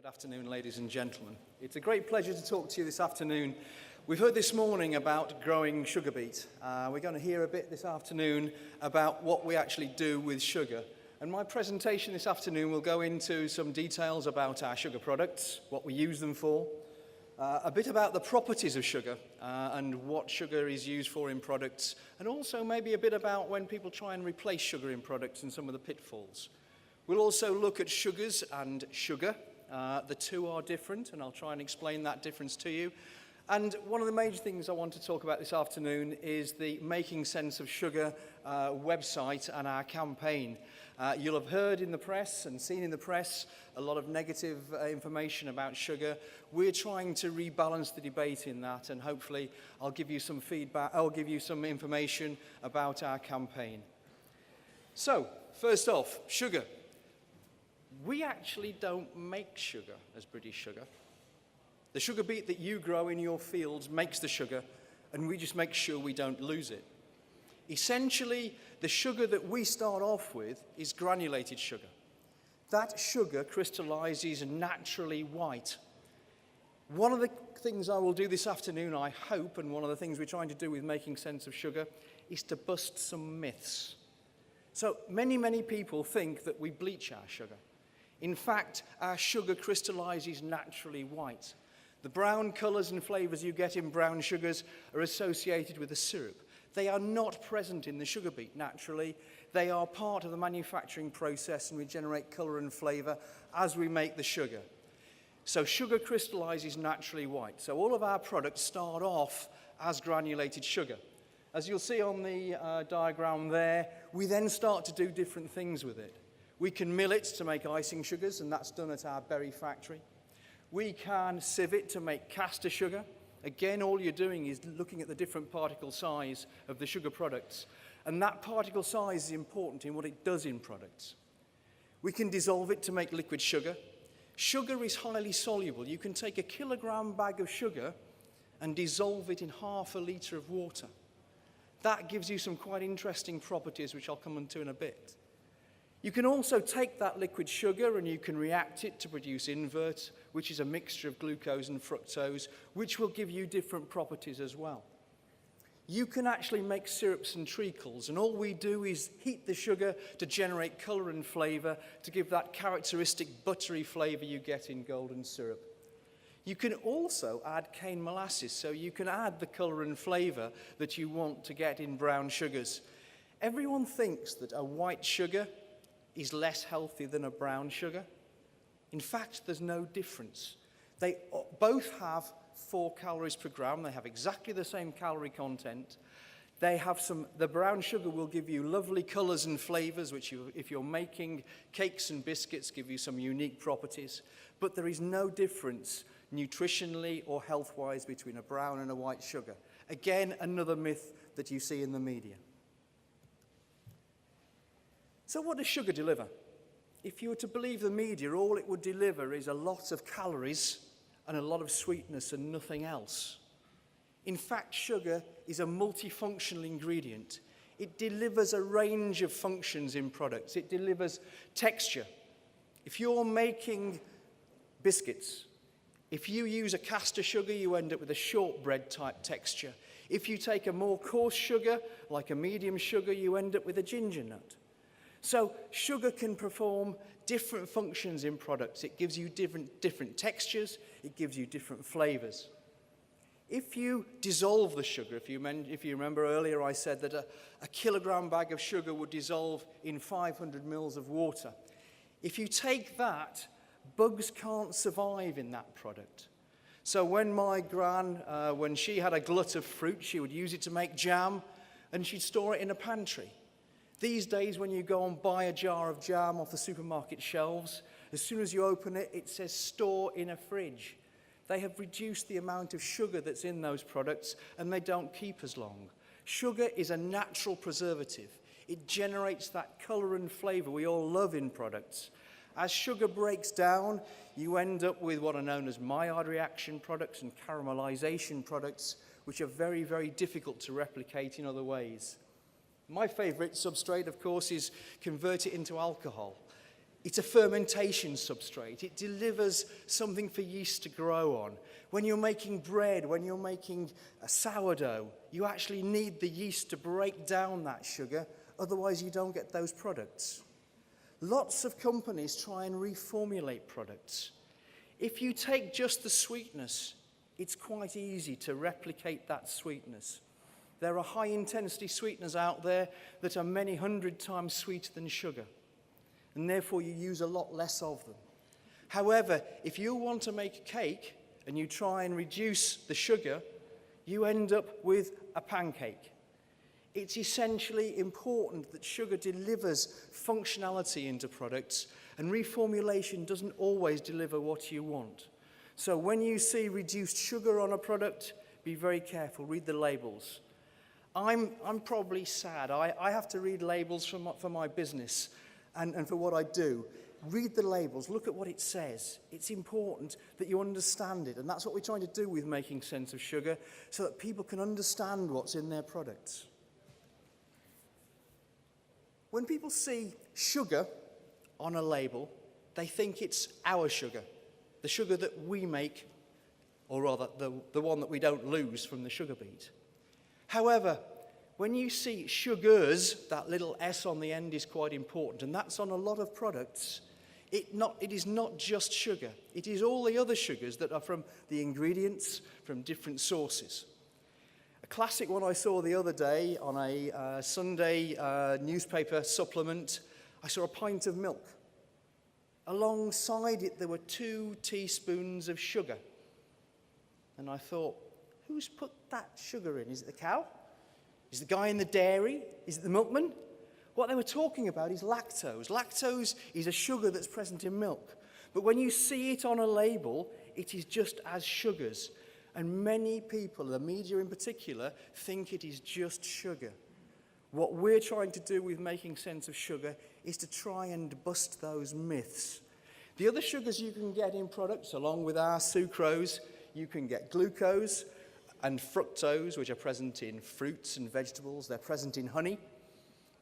Good afternoon, ladies and gentlemen. It's a great pleasure to talk to you this afternoon. We've heard this morning about growing sugar beet. We're going to hear a bit this afternoon about what we actually do with sugar. And my presentation this afternoon will go into some details about our sugar products, what we use them for, a bit about the properties of sugar and what sugar is used for in products, and also maybe a bit about when people try and replace sugar in products and some of the pitfalls. We'll also look at sugars and sugar. The two are different, and I'll try and explain that difference to you. And one of the major things I want to talk about this afternoon is the Making Sense of Sugar website and our campaign. You'll have heard in the press and seen in the press a lot of negative information about sugar. We're trying to rebalance the debate in that, and hopefully I'll give you some feedback, I'll give you some information about our campaign. So, first off, sugar. We actually don't make sugar as British Sugar. The sugar beet that you grow in your fields makes the sugar, and we just make sure we don't lose it. Essentially, the sugar that we start off with is granulated sugar. That sugar crystallizes naturally white. One of the things I will do this afternoon, I hope, and one of the things we're trying to do with Making Sense of Sugar, is to bust some myths. So many people think that we bleach our sugar. In fact, our sugar crystallizes naturally white. The brown colours and flavours you get in brown sugars are associated with the syrup. They are not present in the sugar beet naturally. They are part of the manufacturing process and regenerate colour and flavour as we make the sugar. So sugar crystallizes naturally white. So all of our products start off as granulated sugar. As you'll see on the diagram there, we then start to do different things with it. We can mill it to make icing sugars, and that's done at our berry factory. We can sieve it to make caster sugar. Again, all you're doing is looking at the different particle size of the sugar products, and that particle size is important in what it does in products. We can dissolve it to make liquid sugar. Sugar is highly soluble. You can take a kilogram bag of sugar and dissolve it in half a litre of water. That gives you some quite interesting properties, which I'll come on to in a bit. You can also take that liquid sugar and you can react it to produce invert, which is a mixture of glucose and fructose, which will give you different properties as well. You can actually make syrups and treacles, and all we do is heat the sugar to generate colour and flavour to give that characteristic buttery flavour you get in golden syrup. You can also add cane molasses, so you can add the colour and flavour that you want to get in brown sugars. Everyone thinks that a white sugar is less healthy than a brown sugar. In fact, there's no difference. They both have 4 calories per gram. They have exactly the same calorie content. The brown sugar will give you lovely colors and flavors, which if you're making cakes and biscuits, give you some unique properties. But there is no difference nutritionally or health-wise between a brown and a white sugar. Again, another myth that you see in the media. So what does sugar deliver? If you were to believe the media, all it would deliver is a lot of calories and a lot of sweetness and nothing else. In fact, sugar is a multifunctional ingredient. It delivers a range of functions in products. It delivers texture. If you're making biscuits, if you use a caster sugar, you end up with a shortbread type texture. If you take a more coarse sugar, like a medium sugar, you end up with a ginger nut. So sugar can perform different functions in products. It gives you different textures. It gives you different flavors. If you dissolve the sugar, if you remember earlier I said that a kilogram bag of sugar would dissolve in 500 mils of water. If you take that, bugs can't survive in that product. So when my gran, when she had a glut of fruit, she would use it to make jam, and she'd store it in a pantry. These days, when you go and buy a jar of jam off the supermarket shelves, as soon as you open it, it says store in a fridge. They have reduced the amount of sugar that's in those products, and they don't keep as long. Sugar is a natural preservative. It generates that color and flavor we all love in products. As sugar breaks down, you end up with what are known as Maillard reaction products and caramelization products, which are very difficult to replicate in other ways. My favorite substrate, of course, is convert it into alcohol. It's a fermentation substrate. It delivers something for yeast to grow on. When you're making bread, when you're making a sourdough, you actually need the yeast to break down that sugar, otherwise you don't get those products. Lots of companies try and reformulate products. If you take just the sweetness, it's quite easy to replicate that sweetness. There are high-intensity sweeteners out there that are many hundred times sweeter than sugar, and therefore you use a lot less of them. However, if you want to make a cake and you try and reduce the sugar, you end up with a pancake. It's essentially important that sugar delivers functionality into products, and reformulation doesn't always deliver what you want. So when you see reduced sugar on a product, be very careful, read the labels. I'm probably sad. I have to read labels for my business and for what I do. Read the labels, look at what it says. It's important that you understand it, and that's what we're trying to do with Making Sense of Sugar, so that people can understand what's in their products. When people see sugar on a label, they think it's our sugar, the sugar that we make, or rather the one that we don't lose from the sugar beet. However, when you see sugars, that little S on the end is quite important, and that's on a lot of products. It is not just sugar. It is all the other sugars that are from the ingredients from different sources. A classic one I saw the other day on a Sunday newspaper supplement, I saw a pint of milk. Alongside it, there were 2 teaspoons of sugar. And I thought, who's put that sugar in? Is it the cow? Is it the guy in the dairy? Is it the milkman? What they were talking about is lactose. Lactose is a sugar that's present in milk. But when you see it on a label, it is just as sugars. And many people, the media in particular, think it is just sugar. What we're trying to do with Making Sense of Sugar is to try and bust those myths. The other sugars you can get in products, along with our sucrose, you can get glucose and fructose, which are present in fruits and vegetables. They're present in honey.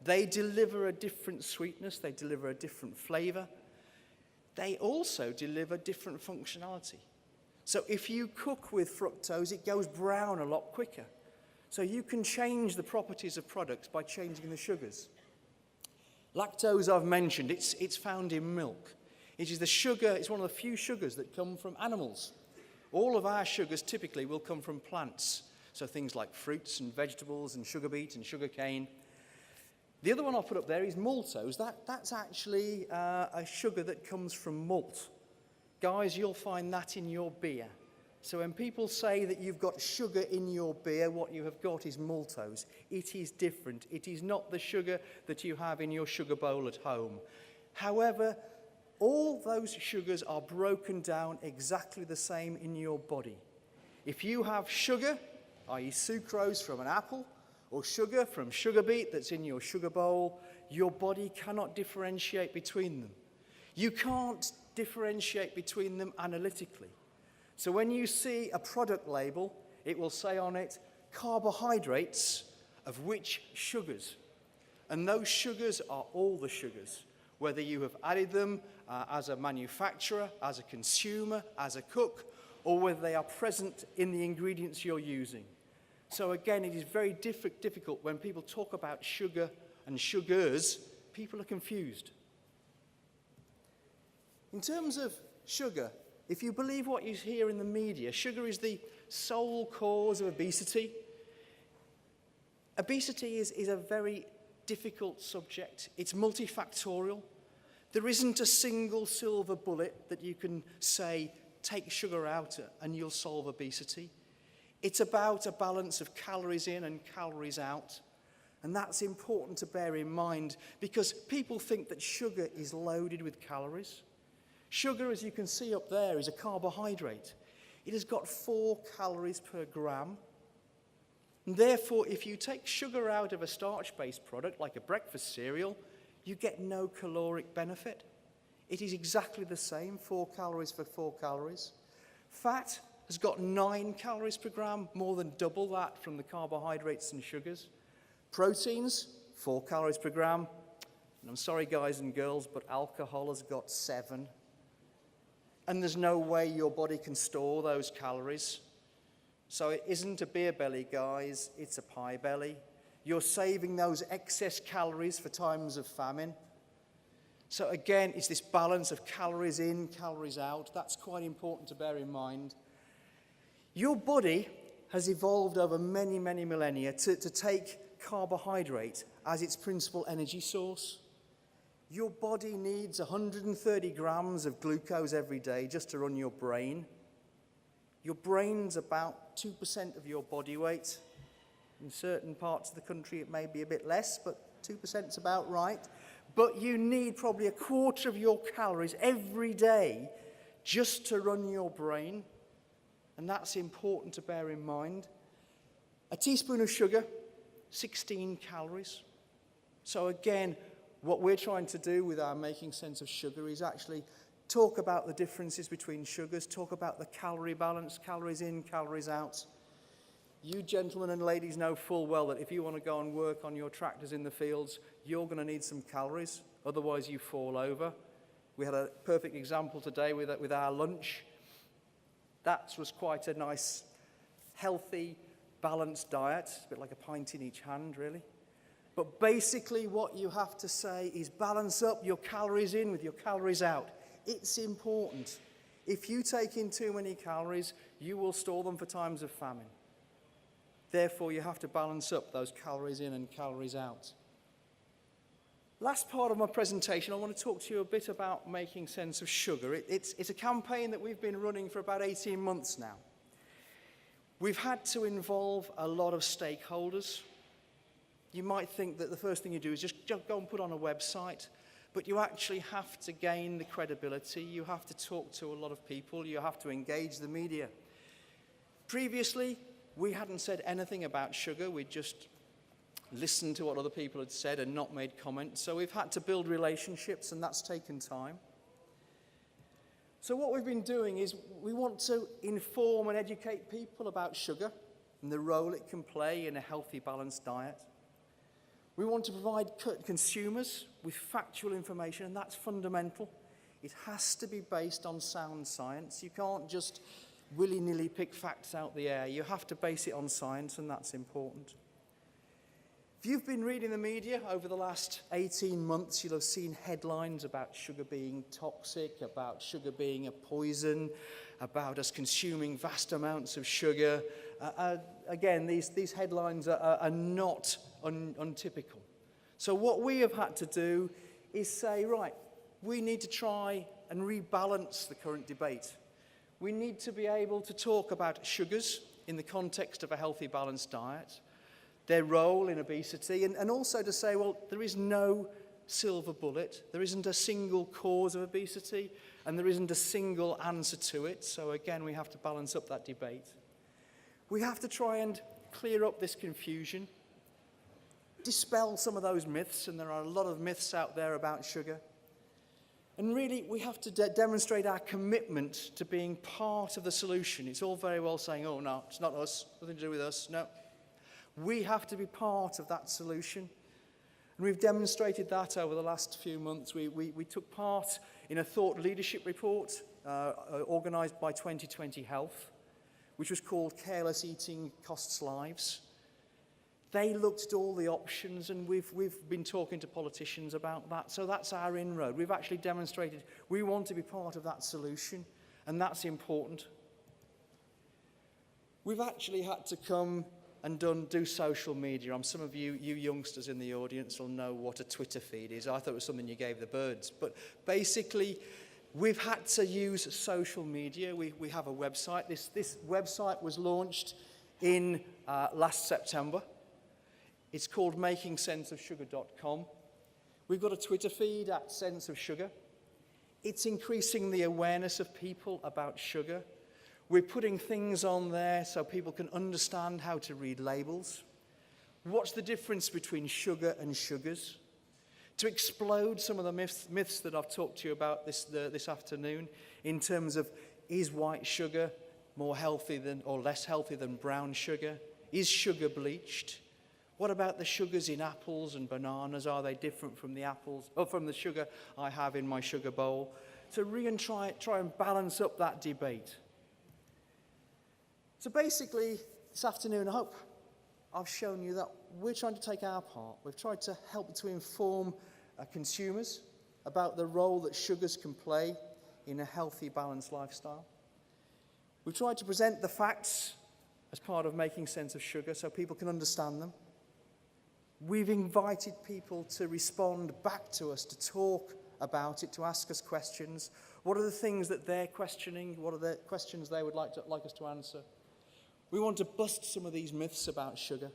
They deliver a different sweetness. They deliver a different flavor. They also deliver different functionality. So if you cook with fructose, it goes brown a lot quicker. So you can change the properties of products by changing the sugars. Lactose, I've mentioned, it's found in milk. It is the sugar, it's one of the few sugars that come from animals. All of our sugars typically will come from plants. So things like fruits and vegetables and sugar beet and sugar cane. The other one I'll put up there is maltose. That's actually a sugar that comes from malt. Guys, you'll find that in your beer. So when people say that you've got sugar in your beer, what you have got is maltose. It is different. It is not the sugar that you have in your sugar bowl at home. However, all those sugars are broken down exactly the same in your body. If you have sugar, i.e. sucrose from an apple, or sugar from sugar beet that's in your sugar bowl, your body cannot differentiate between them. You can't differentiate between them analytically. So when you see a product label, it will say on it, carbohydrates of which sugars. And those sugars are all the sugars, whether you have added them as a manufacturer, as a consumer, as a cook, or whether they are present in the ingredients you're using. So again, it is very difficult when people talk about sugar and sugars, people are confused. In terms of sugar, if you believe what you hear in the media, sugar is the sole cause of obesity. Obesity is a very difficult subject. It's multifactorial. There isn't a single silver bullet that you can say, take sugar out and you'll solve obesity. It's about a balance of calories in and calories out. And that's important to bear in mind because people think that sugar is loaded with calories. Sugar, as you can see up there, is a carbohydrate. It has got 4 calories per gram. And therefore, if you take sugar out of a starch-based product like a breakfast cereal, you get no caloric benefit. It is exactly the same, 4 calories for 4 calories. Fat has got 9 calories per gram, more than double that from the carbohydrates and sugars. Proteins, 4 calories per gram, And I'm sorry, guys and girls, but alcohol has got 7. And there's no way your body can store those calories. So it isn't a beer belly, guys, it's a pie belly. You're saving those excess calories for times of famine. So again, it's this balance of calories in, calories out. That's quite important to bear in mind. Your body has evolved over many, many millennia to take carbohydrate as its principal energy source. Your body needs 130 grams of glucose every day just to run your brain. Your brain's about 2% of your body weight. In certain parts of the country it may be a bit less, but 2% is about right. But you need probably a quarter of your calories every day just to run your brain. And that's important to bear in mind. A teaspoon of sugar, 16 calories. So again, what we're trying to do with our Making Sense of Sugar is actually talk about the differences between sugars, talk about the calorie balance, calories in, calories out. You gentlemen and ladies know full well that if you want to go and work on your tractors in the fields, you're going to need some calories, otherwise you fall over. We had a perfect example today with our lunch. That was quite a nice, healthy, balanced diet. It's a bit like a pint in each hand, really. But basically what you have to say is balance up your calories in with your calories out. It's important. If you take in too many calories, you will store them for times of famine. Therefore, you have to balance up those calories in and calories out. Last part of my presentation, I want to talk to you a bit about Making Sense of Sugar. It's a campaign that we've been running for about 18 months now. We've had to involve a lot of stakeholders. You might think that the first thing you do is just go and put on a website, but you actually have to gain the credibility. You have to talk to a lot of people. You have to engage the media. Previously, we hadn't said anything about sugar. We'd just listened to what other people had said and not made comments. So we've had to build relationships, and that's taken time. So what we've been doing is we want to inform and educate people about sugar and the role it can play in a healthy, balanced diet. We want to provide consumers with factual information, and that's fundamental. It has to be based on sound science. You can't just willy-nilly pick facts out the air. You have to base it on science, and that's important. If you've been reading the media over the last 18 months, you'll have seen headlines about sugar being toxic, about sugar being a poison, about us consuming vast amounts of sugar. Again, these headlines are not untypical. So what we have had to do is say, right, we need to try and rebalance the current debate. We need to be able to talk about sugars in the context of a healthy, balanced diet, their role in obesity, and also to say, well, there is no silver bullet. There isn't a single cause of obesity, and there isn't a single answer to it. So again, we have to balance up that debate. We have to try and clear up this confusion, dispel some of those myths, and there are a lot of myths out there about sugar. And really, we have to demonstrate our commitment to being part of the solution. It's all very well saying, oh, no, it's not us, nothing to do with us. No. We have to be part of that solution. And we've demonstrated that over the last few months. We took part in a thought leadership report organised by 2020 Health, which was called Careless Eating Costs Lives. They looked at all the options, and we've been talking to politicians about that. So that's our inroad. We've actually demonstrated we want to be part of that solution, and that's important. We've actually had to come and do social media. Some of you youngsters in the audience will know what a Twitter feed is. I thought it was something you gave the birds. But basically, we've had to use social media. We have a website. This website was launched in last September. It's called makingsenseofsugar.com. We've got a Twitter feed at Sense of Sugar. It's increasing the awareness of people about sugar. We're putting things on there so people can understand how to read labels. What's the difference between sugar and sugars? To explode some of the myths that I've talked to you about this afternoon in terms of, is white sugar more healthy than or less healthy than brown sugar? Is sugar bleached? What about the sugars in apples and bananas? Are they different from the apples, or from the sugar I have in my sugar bowl? So try and balance up that debate. So basically, this afternoon, I hope I've shown you that we're trying to take our part. We've tried to help to inform consumers about the role that sugars can play in a healthy, balanced lifestyle. We've tried to present the facts as part of making sense of sugar so people can understand them. We've invited people to respond back to us, to talk about it, to ask us questions. What are the things that they're questioning? What are the questions they would like us to answer? We want to bust some of these myths about sugar.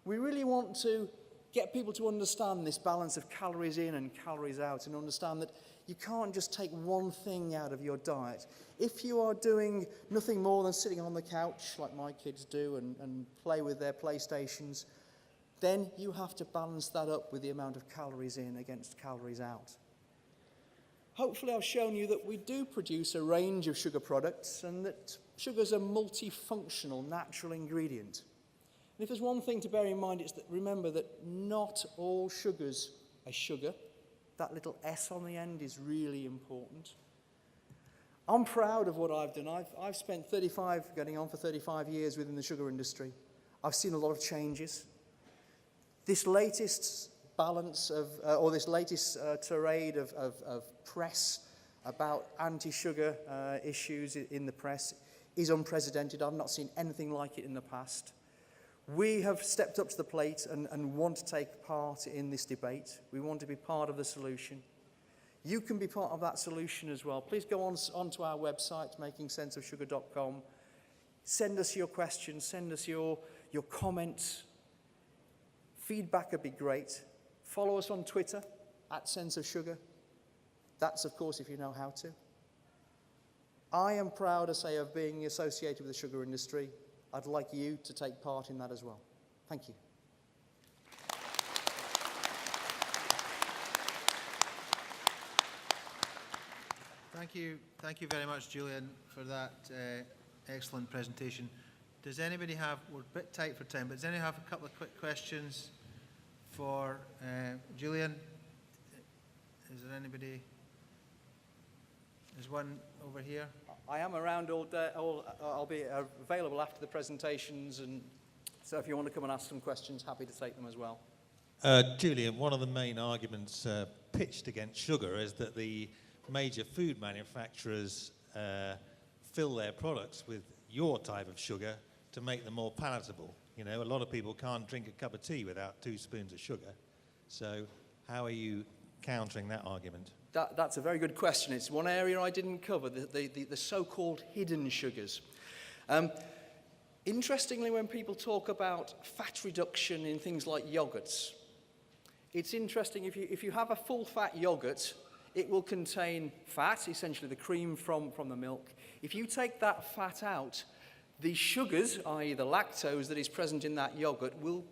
We really want to get people to understand this balance of calories in and calories out, and understand that you can't just take one thing out of your diet. If you are doing nothing more than sitting on the couch, like my kids do, and play with their PlayStations, then you have to balance that up with the amount of calories in against calories out. Hopefully I've shown you that we do produce a range of sugar products, and that sugar's a multifunctional natural ingredient. And if there's one thing to bear in mind, it's that remember that not all sugars are sugar. That little S on the end is really important. I'm proud of what I've done. I've spent 35 years within the sugar industry. I've seen a lot of changes. This latest balance of, or this latest tirade of press about anti-sugar issues in the press is unprecedented. I've not seen anything like it in the past. We have stepped up to the plate and want to take part in this debate. We want to be part of the solution. You can be part of that solution as well. Please go onto our website, makingsenseofsugar.com. Send us your questions, send us your comments. Feedback would be great. Follow us on Twitter, @SenseOfSugar. That's, of course, if you know how to. I am proud to say of being associated with the sugar industry. I'd like you to take part in that as well. Thank you. Thank you very much, Julian, for that excellent presentation. Does anybody have, we're a bit tight for time, but does anybody have a couple of quick questions for Julian? Is there anybody? There's one over here. I am around all day. I'll be available after the presentations, and so if you want to come and ask some questions, happy to take them as well. Julian, one of the main arguments pitched against sugar is that the major food manufacturers fill their products with your type of sugar to make them more palatable. You know, a lot of people can't drink a cup of tea without 2 spoons of sugar. So how are you countering that argument? That's a very good question. It's one area I didn't cover, the so-called hidden sugars. Interestingly, when people talk about fat reduction in things like yogurts, it's interesting, if you have a full-fat yogurt, it will contain fat, essentially the cream from the milk. If you take that fat out, the sugars, i.e. the lactose that is present in that yogurt, will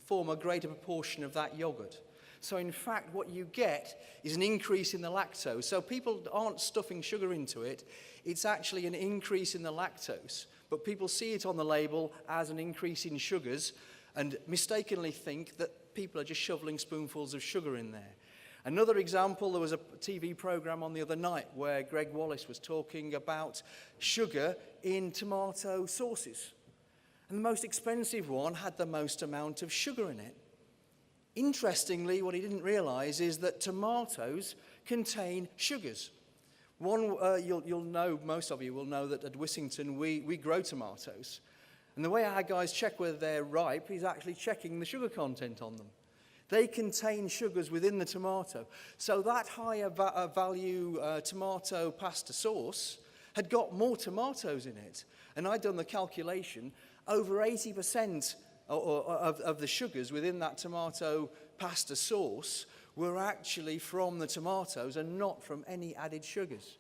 form a greater proportion of that yogurt. So in fact, what you get is an increase in the lactose. So people aren't stuffing sugar into it. It's actually an increase in the lactose. But people see it on the label as an increase in sugars and mistakenly think that people are just shoveling spoonfuls of sugar in there. Another example, there was a TV program on the other night where Greg Wallace was talking about sugar in tomato sauces. And the most expensive one had the most amount of sugar in it. Interestingly, what he didn't realize is that tomatoes contain sugars. You'll know, most of you will know that at Wissington we grow tomatoes. And the way our guys check whether they're ripe is actually checking the sugar content on them. They contain sugars within the tomato. So that higher value tomato pasta sauce had got more tomatoes in it. And I'd done the calculation, over 80% of the sugars within that tomato pasta sauce were actually from the tomatoes and not from any added sugars.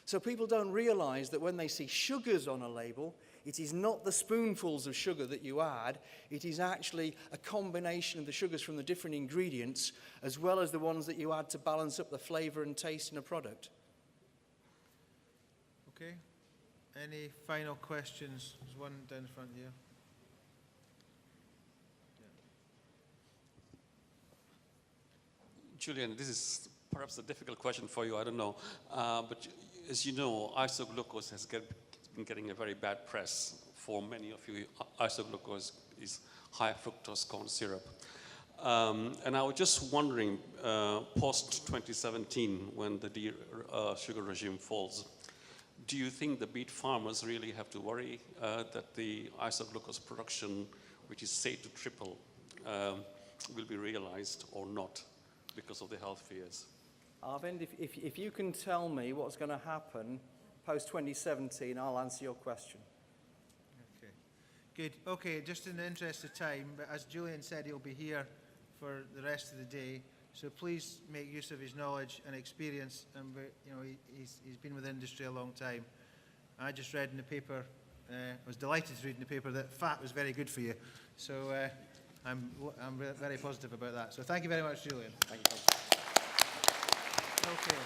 So people don't realize that when they see sugars on a label, it is not the spoonfuls of sugar that you add, it is actually a combination of the sugars from the different ingredients as well as the ones that you add to balance up the flavor and taste in a product. Okay. Any final questions? There's one down the front here. Julian, this is perhaps a difficult question for you, I don't know. But as you know, isoglucose has been getting a very bad press. For many of you, isoglucose is high fructose corn syrup. And I was just wondering, post-2017, when the sugar regime falls, do you think the beet farmers really have to worry that the isoglucose production, which is said to triple, will be realized or not because of the health fears? Arvind, if you can tell me what's going to happen post-2017, I'll answer your question. Okay. Good. Okay, just in the interest of time, but as Julian said, he'll be here for the rest of the day. So please make use of his knowledge and experience. And he's been with the industry a long time. I just read in the paper, was delighted to read in the paper that fat was very good for you. So I'm very positive about that. So thank you very much, Julian. Thank you. Okay.